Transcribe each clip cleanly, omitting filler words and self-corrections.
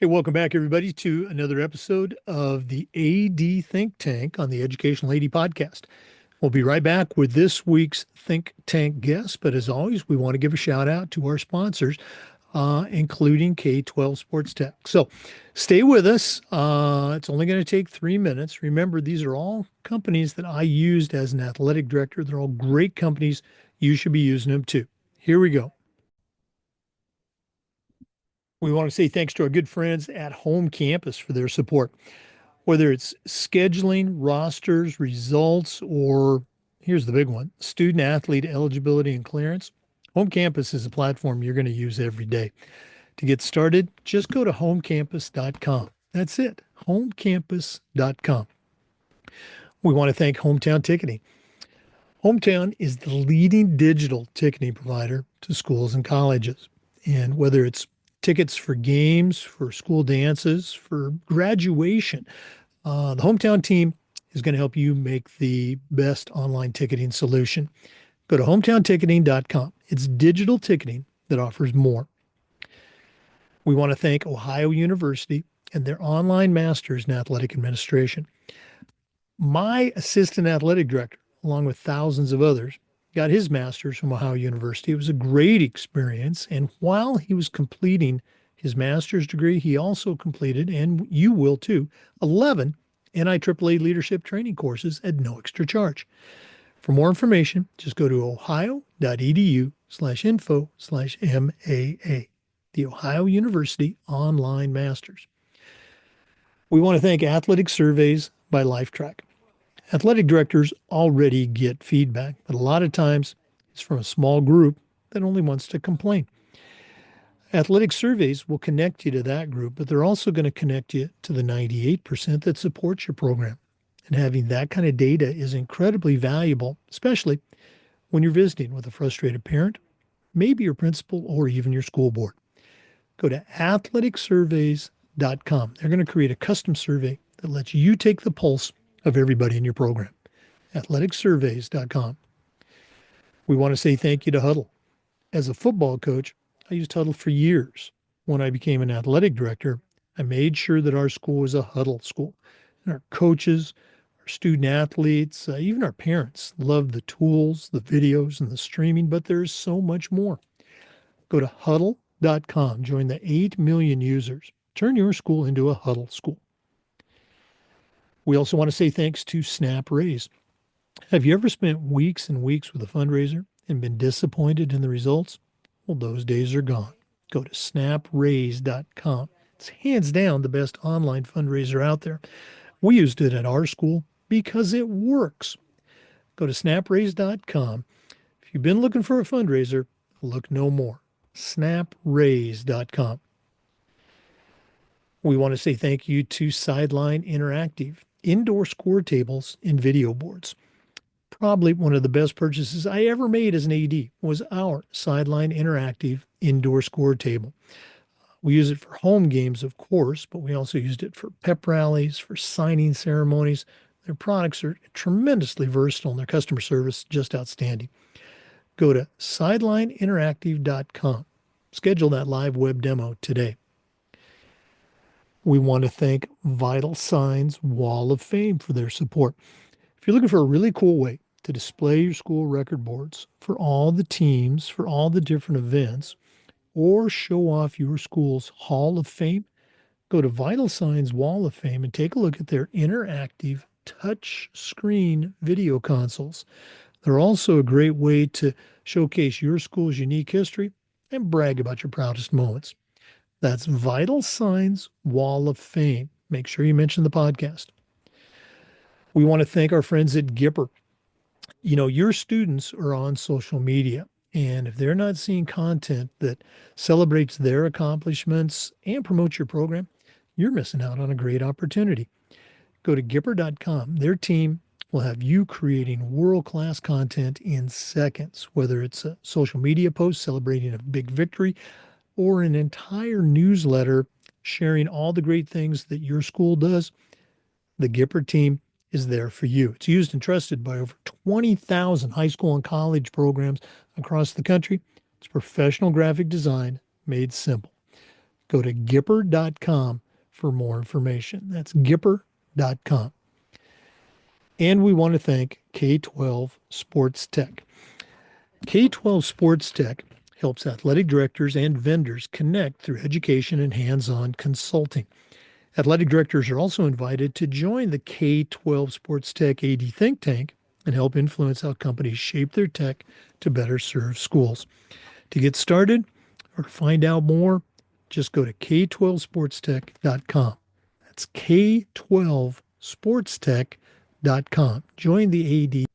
Hey, welcome back, everybody, to another episode of the AD Think Tank on the Educational AD Podcast. We'll be right back with this week's Think Tank guest, but as always, we want to give a shout out to our sponsors, including K-12 Sports Tech. So stay with us. It's only going to take 3 minutes. Remember, these are all companies that I used as an athletic director. They're all great companies. You should be using them too. Here we go. We want to say thanks to our good friends at Home Campus for their support. Whether it's scheduling, rosters, results, or here's the big one, student athlete eligibility and clearance, Home Campus is a platform you're going to use every day. To get started, just go to homecampus.com. That's it, homecampus.com. We want to thank Hometown Ticketing. Hometown is the leading digital ticketing provider to schools and colleges. And whether it's tickets for games, for school dances, for graduation, the Hometown team is going to help you make the best online ticketing solution. Go to hometownticketing.com. It's digital ticketing that offers more. We want to thank Ohio University and their online masters in athletic administration. My assistant athletic director, along with thousands of others, got his master's from Ohio University. It was a great experience. And while he was completing his master's degree, he also completed, and you will too, 11 NIAAA leadership training courses at no extra charge. For more information, just go to ohio.edu/info/MAA, the Ohio University Online Masters. We want to thank Athletic Surveys by LifeTrack. Athletic directors already get feedback, but a lot of times it's from a small group that only wants to complain. Athletic surveys will connect you to that group, but they're also going to connect you to the 98% that supports your program. And having that kind of data is incredibly valuable, especially when you're visiting with a frustrated parent, maybe your principal, or even your school board. Go to athleticsurveys.com. They're going to create a custom survey that lets you take the pulse of everybody in your program. athleticsurveys.com. We want to say thank you to Huddle. As a football coach, I used Huddle for years. When I became an athletic director, I made sure that our school was a Huddle school. And our coaches, our student athletes, even our parents loved the tools, the videos, and the streaming, but there's so much more. Go to huddle.com. Join the 8 million users. Turn your school into a Huddle school. We also want to say thanks to Snap Raise. Have you ever spent weeks and weeks with a fundraiser and been disappointed in the results? Well, those days are gone. Go to snapraise.com. It's hands down the best online fundraiser out there. We used it at our school because it works. Go to snapraise.com. If you've been looking for a fundraiser, look no more. snapraise.com. We want to say thank you to Sideline Interactive, indoor score tables and video boards. Probably one of the best purchases I ever made as an AD was our Sideline Interactive indoor score table. We use it for home games, of course, but we also used it for pep rallies, for signing ceremonies. Their products are tremendously versatile and their customer service just outstanding. Go to sidelineinteractive.com. Schedule that live web demo today. We want to thank Vital Signs Wall of Fame for their support. If you're looking for a really cool way to display your school record boards for all the teams, for all the different events, or show off your school's Hall of Fame, go to Vital Signs Wall of Fame and take a look at their interactive touch screen video consoles. They're also a great way to showcase your school's unique history and brag about your proudest moments. That's Vital Signs Wall of Fame. Make sure you mention the podcast. We want to thank our friends at Gipper. You know, your students are on social media, and if they're not seeing content that celebrates their accomplishments and promotes your program, you're missing out on a great opportunity. Go to Gipper.com. Their team will have you creating world-class content in seconds, whether it's a social media post celebrating a big victory or an entire newsletter sharing all the great things that your school does. The Gipper team is there for you. It's used and trusted by over 20,000 high school and college programs across the country. It's professional graphic design made simple. Go to Gipper.com for more information. That's Gipper.com. And we want to thank K-12 Sports Tech. K-12 Sports Tech helps athletic directors and vendors connect through education and hands-on consulting. Athletic directors are also invited to join the K-12 Sports Tech AD think tank and help influence how companies shape their tech to better serve schools. To get started or to find out more, just go to k12sportstech.com. That's k12sportstech.com. Join the AD.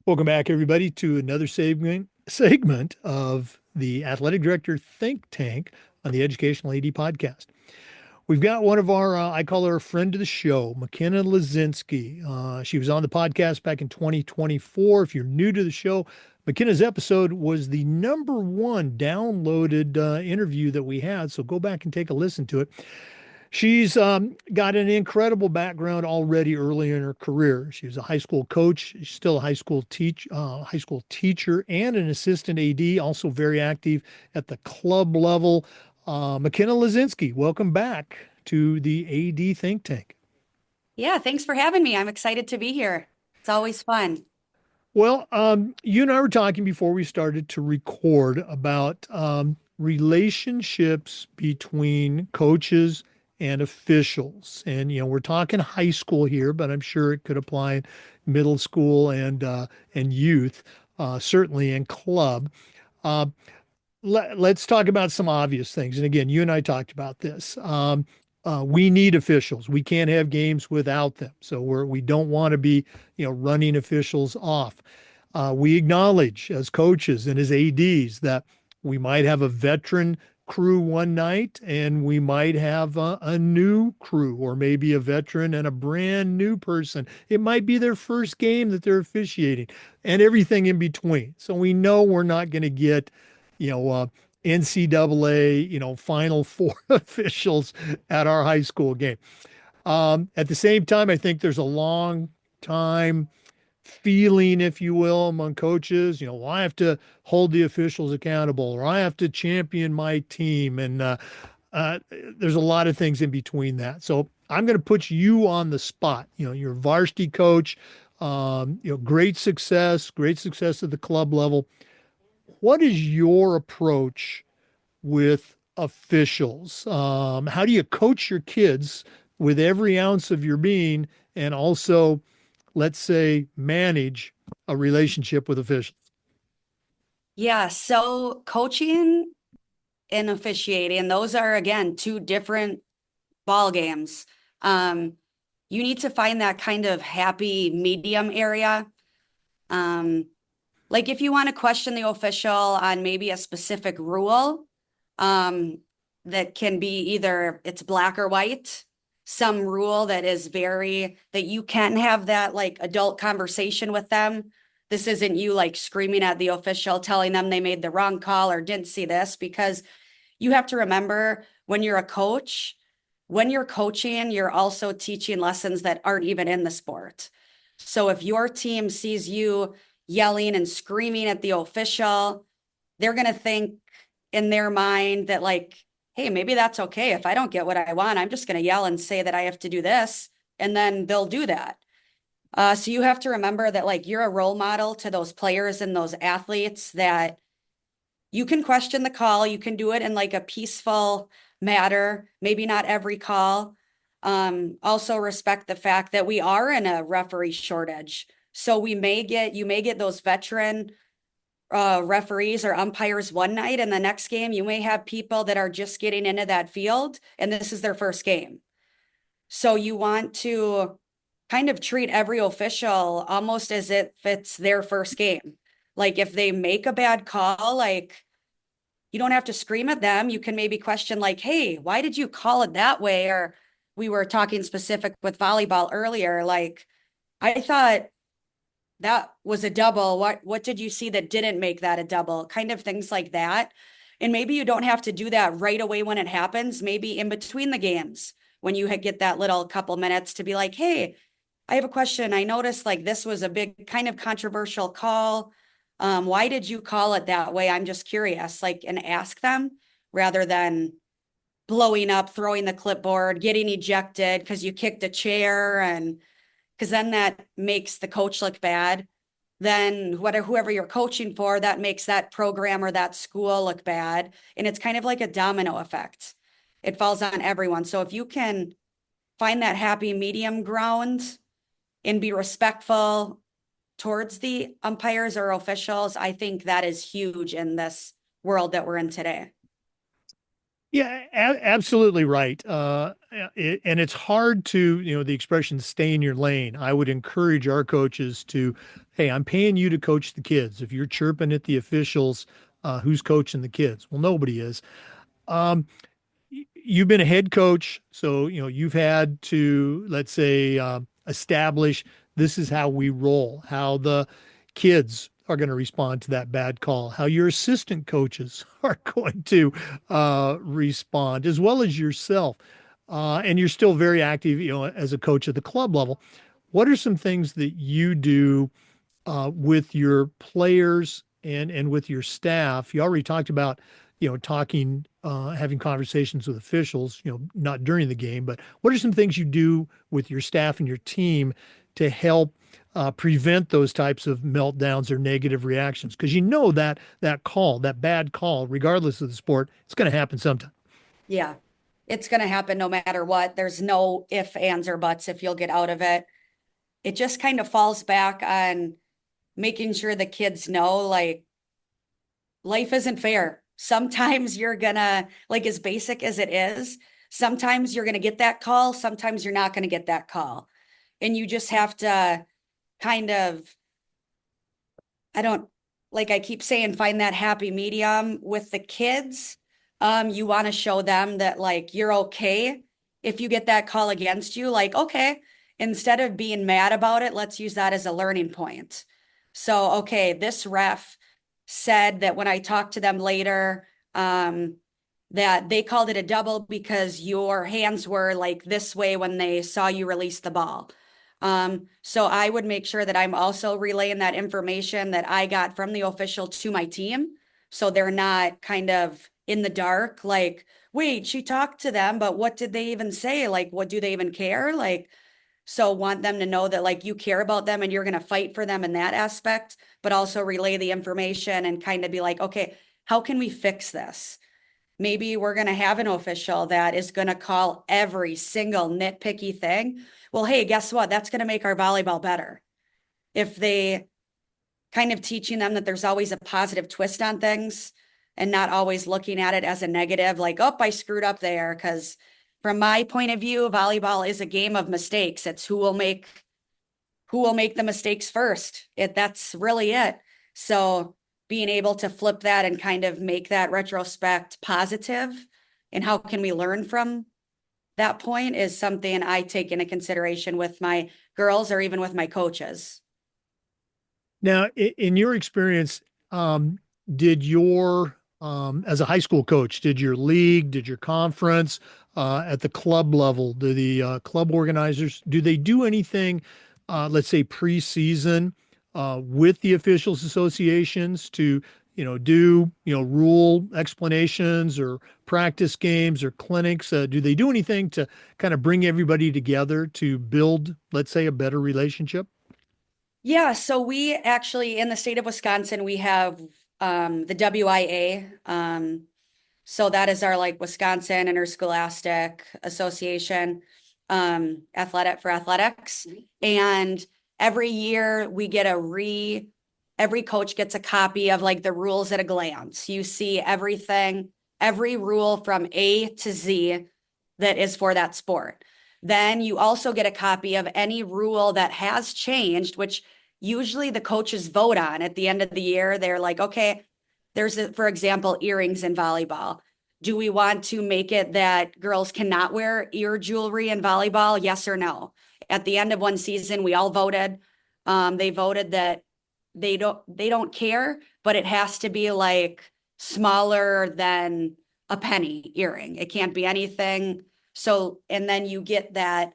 Welcome back, everybody, to another segment of the Athletic Director Think Tank on the Educational AD Podcast. We've got one of our, I call her a friend of the show, MaKynna Lesinski. She was on the podcast back in 2024. If you're new to the show, MaKynna's episode was the #1 downloaded interview that we had, so go back and take a listen to it. She's got an incredible background already early in her career. She was a high school coach. She's still a high school teacher and an assistant AD, also very active at the club level. MaKynna Lesinski, welcome back to the AD Think Tank. Yeah, thanks for having me. I'm excited to be here. It's always fun. Well, you and I were talking before we started to record about relationships between coaches and officials. And, we're talking high school here, but I'm sure it could apply in middle school and youth, certainly in club. Let's talk about some obvious things. And again, you and I talked about this. We need officials. We can't have games without them. So we don't want to be, running officials off. We acknowledge as coaches and as ADs that we might have a veteran crew one night and we might have a new crew, or maybe a veteran and a brand new person. It might be their first game that they're officiating, and everything in between. So we know we're not going to get, NCAA, Final Four officials at our high school game. At the same time, I think there's a long time feeling, if you will, among coaches, well, I have to hold the officials accountable, or I have to champion my team. And there's a lot of things in between that. So I'm going to put you on the spot. You're a varsity coach, great success at the club level. What is your approach with officials? How do you coach your kids with every ounce of your being, and also, let's say, manage a relationship with officials? Yeah, so coaching and officiating, those are again two different ball games. You need to find that kind of happy medium area. Like if you want to question the official on maybe a specific rule, that can be either it's black or white, some rule that is that you can have that like adult conversation with them. This isn't you like screaming at the official, telling them they made the wrong call or didn't see this, because you have to remember when you're a coach, when you're coaching, you're also teaching lessons that aren't even in the sport. So if your team sees you yelling and screaming at the official, they're going to think in their mind that like, hey, maybe that's okay. If I don't get what I want, I'm just going to yell and say that I have to do this, and then they'll do that. So you have to remember that like you're a role model to those players and those athletes, that you can question the call. You can do it in like a peaceful matter, maybe not every call. Also respect the fact that we are in a referee shortage. So you may get those veteran referees or umpires one night, and the next game you may have people that are just getting into that field and this is their first game. So you want to kind of treat every official almost as if it's their first game. Like if they make a bad call, like you don't have to scream at them. You can maybe question like, hey, why did you call it that way? Or we were talking specific with volleyball earlier. Like, I thought that was a double. What did you see that didn't make that a double? Kind of things like that. And maybe you don't have to do that right away when it happens. Maybe in between the games, when you get that little couple minutes to be like, hey, I have a question. I noticed like this was a big kind of controversial call. Why did you call it that way? I'm just curious, like, and ask them rather than blowing up, throwing the clipboard, getting ejected because you kicked a chair, and because then that makes the coach look bad. Then whoever you're coaching for, that makes that program or that school look bad. And it's kind of like a domino effect. It falls on everyone. So if you can find that happy medium ground and be respectful towards the umpires or officials, I think that is huge in this world that we're in today. Yeah, absolutely right. And it's hard to, the expression stay in your lane. I would encourage our coaches to, hey, I'm paying you to coach the kids. If you're chirping at the officials, who's coaching the kids? Well, nobody is. Um, you've been a head coach, so you've had to, let's say, establish this is how we roll, how the kids are going to respond to that bad call, how your assistant coaches are going to respond, as well as yourself. And you're still very active, as a coach at the club level. What are some things that you do with your players and with your staff? You already talked about, talking, having conversations with officials, not during the game, but what are some things you do with your staff and your team to help prevent those types of meltdowns or negative reactions? Because that call, that bad call, regardless of the sport, it's going to happen sometime. Yeah, it's going to happen no matter what. There's no if, ands, or buts if you'll get out of it. It just kind of falls back on making sure the kids know, like, life isn't fair. Sometimes you're gonna, like, as basic as it is, sometimes you're gonna get that call, sometimes you're not gonna get that call. And you just have to kind of, I don't, like I keep saying, find that happy medium with the kids. You want to show them that, like, you're okay if you get that call against you. Like, okay, instead of being mad about it, let's use that as a learning point. So, okay, this ref said that when I talked to them later, that they called it a double because your hands were like this way when they saw you release the ball. So I would make sure that I'm also relaying that information that I got from the official to my team. So they're not kind of in the dark, like, wait, she talked to them, but what did they even say? Like, what do they even care? Like, so want them to know that, like, you care about them and you're going to fight for them in that aspect, but also relay the information and kind of be like, okay, how can we fix this? Maybe we're going to have an official that is going to call every single nitpicky thing. Well, hey, guess what? That's going to make our volleyball better. If they kind of teaching them that there's always a positive twist on things and not always looking at it as a negative, like, oh, I screwed up there. Because from my point of view, volleyball is a game of mistakes. It's who will make the mistakes first. That's really it. So being able to flip that and kind of make that retrospect positive and how can we learn from that point is something I take into consideration with my girls or even with my coaches. Now, in your experience, did your as a high school coach, did your league, did your conference, at the club level, do the club organizers, do they do anything, let's say preseason, with the officials associations to, do, rule explanations or practice games or clinics? Do they do anything to kind of bring everybody together to build, let's say, a better relationship? Yeah, so we actually in the state of Wisconsin, we have the WIA. So that is our, like, Wisconsin Interscholastic Association, athletic for athletics. And every year we get every coach gets a copy of, like, the rules at a glance. You see everything, every rule from A to Z that is for that sport. Then you also get a copy of any rule that has changed, which usually the coaches vote on at the end of the year. They're like, okay, for example, earrings in volleyball. Do we want to make it that girls cannot wear ear jewelry in volleyball? Yes or no? At the end of one season, we all voted. They voted that they don't care, but it has to be like smaller than a penny earring. It can't be anything. So, and then you get that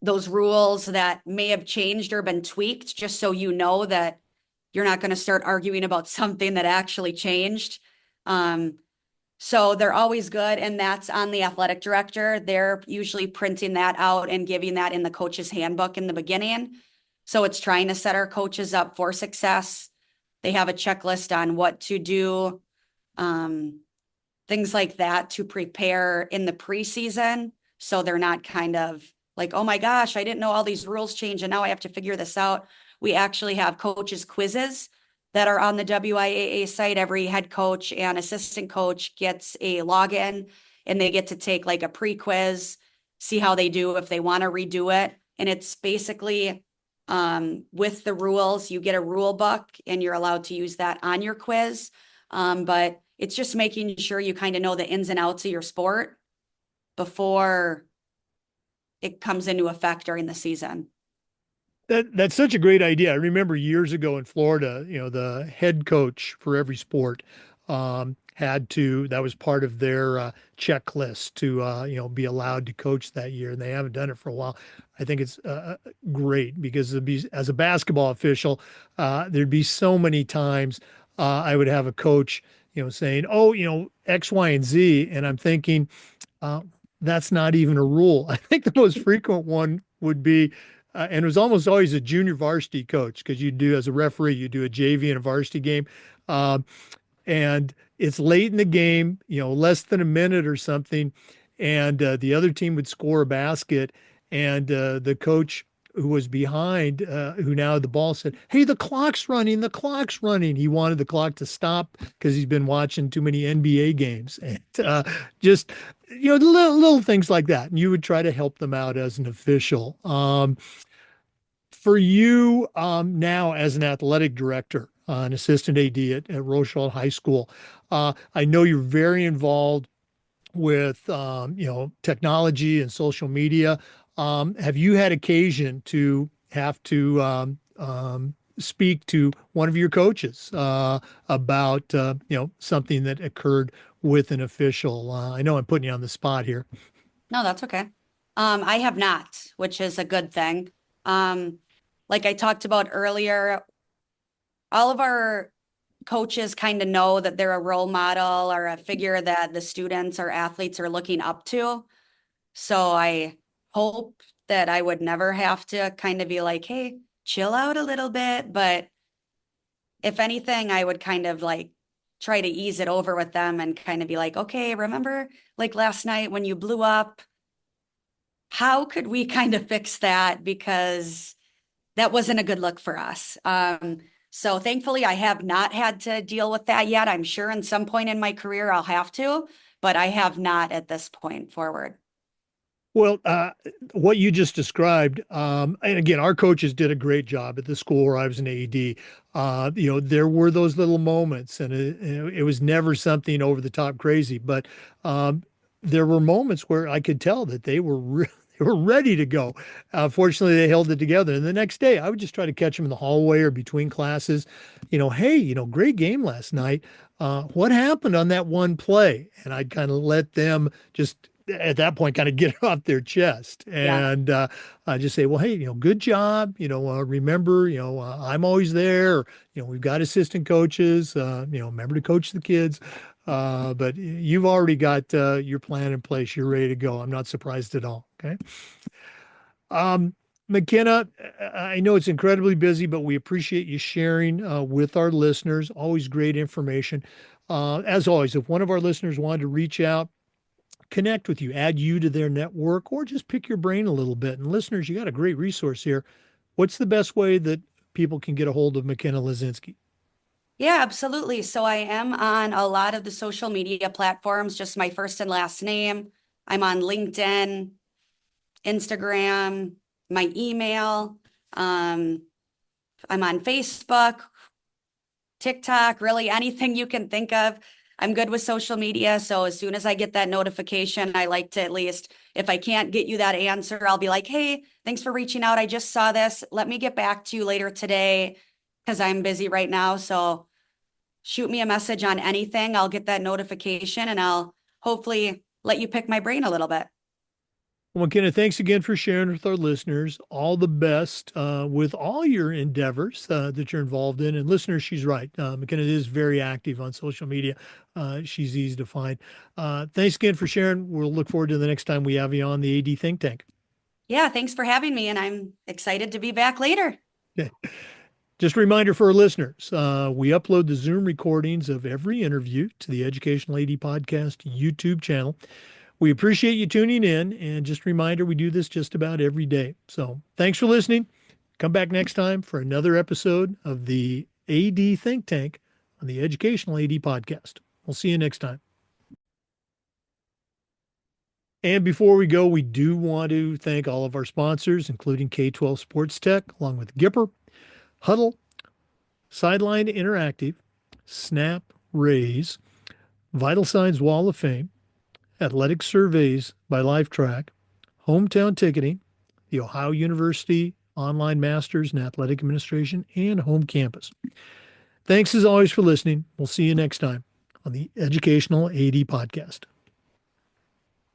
those rules that may have changed or been tweaked, just so you know that you're not going to start arguing about something that actually changed. So they're always good, and that's on the athletic director. They're usually printing that out and giving that in the coach's handbook in the beginning. So it's trying to set our coaches up for success. They have a checklist on what to do, um, things like that to prepare in the preseason. So they're not kind of like, oh my gosh, I didn't know all these rules change and now I have to figure this out. We actually have coaches quizzes that are on the WIAA site. Every head coach and assistant coach gets a login and they get to take like a pre-quiz, see how they do if they want to redo it. And it's basically with the rules, you get a rule book and you're allowed to use that on your quiz. But it's just making sure you kind of know the ins and outs of your sport before it comes into effect during the season. That's such a great idea. I remember years ago in Florida, the head coach for every sport had to, that was part of their checklist to, be allowed to coach that year. And they haven't done it for a while. I think it's great because as a basketball official, there'd be so many times I would have a coach, saying, oh, X, Y, and Z. And I'm thinking, uh, that's not even a rule. I think the most frequent one would be, and it was almost always a junior varsity coach because you do, as a referee, you do a JV and a varsity game. Um, and it's late in the game, less than a minute or something. And the other team would score a basket. And the coach who was behind, who now had the ball, said, hey, the clock's running, the clock's running. He wanted the clock to stop because he's been watching too many NBA games. And just, little things like that. And you would try to help them out as an official. For you now as an athletic director, an assistant AD at Rosholt High School, I know you're very involved with technology and social media. Have you had occasion to have to speak to one of your coaches about something that occurred with an official? I know I'm putting you on the spot here. No, that's okay. I have not, which is a good thing. Um, like I talked about earlier, all of our coaches kind of know that they're a role model or a figure that the students or athletes are looking up to. So I hope that I would never have to kind of be like, hey, chill out a little bit. But if anything, I would kind of like try to ease it over with them and kind of be like, okay, remember like last night when you blew up? How could we kind of fix that? Because that wasn't a good look for us. So thankfully, I have not had to deal with that yet. I'm sure in some point in my career I'll have to, but I have not at this point forward. Well, what you just described, and again, our coaches did a great job at the school where I was an AD. There were those little moments, and it was never something over the top crazy, but there were moments where I could tell that they were they were ready to go. Fortunately, they held it together. And the next day, I would just try to catch them in the hallway or between classes. Hey, great game last night. What happened on that one play? And I'd kind of let them just at that point kind of get it off their chest Yeah. and I just say, well, hey, good job. Remember, I'm always there. We've got assistant coaches. Remember to coach the kids. But you've already got your plan in place. You're ready to go. I'm not surprised at all. Okay. Um, MaKynna, I know it's incredibly busy, but we appreciate you sharing with our listeners. Always great information. As always, if one of our listeners wanted to reach out, connect with you, add you to their network, or just pick your brain a little bit. And listeners, you got a great resource here. What's the best way that people can get a hold of MaKynna Lesinski? Yeah, absolutely. So I am on a lot of the social media platforms, just my first and last name. I'm on LinkedIn, Instagram, my email. Um, I'm on Facebook, TikTok, really anything you can think of. I'm good with social media. So as soon as I get that notification, I like to at least, if I can't get you that answer, I'll be like, hey, thanks for reaching out. I just saw this. Let me get back to you later today because I'm busy right now. So shoot me a message on anything. I'll get that notification and I'll hopefully let you pick my brain a little bit. Well, McKenna, thanks again for sharing with our listeners. All the best with all your endeavors that you're involved in. And listeners, she's right. McKenna is very active on social media. She's easy to find. Thanks again for sharing. We'll look forward to the next time we have you on the AD Think Tank. Yeah, thanks for having me, and I'm excited to be back later. Okay. Just a reminder for our listeners, we upload the Zoom recordings of every interview to the Educational AD Podcast YouTube channel. We appreciate you tuning in. And just a reminder, we do this just about every day. So thanks for listening. Come back next time for another episode of the AD Think Tank on the Educational AD Podcast. We'll see you next time. And before we go, we do want to thank all of our sponsors, including K-12 Sports Tech, along with Gipper, Huddle, Sideline Interactive, Snap, Raise, Vital Signs Wall of Fame, Athletic Surveys by LifeTrack, Hometown Ticketing, the Ohio University Online Masters in Athletic Administration, and Home Campus. Thanks as always for listening. We'll see you next time on the Educational AD Podcast.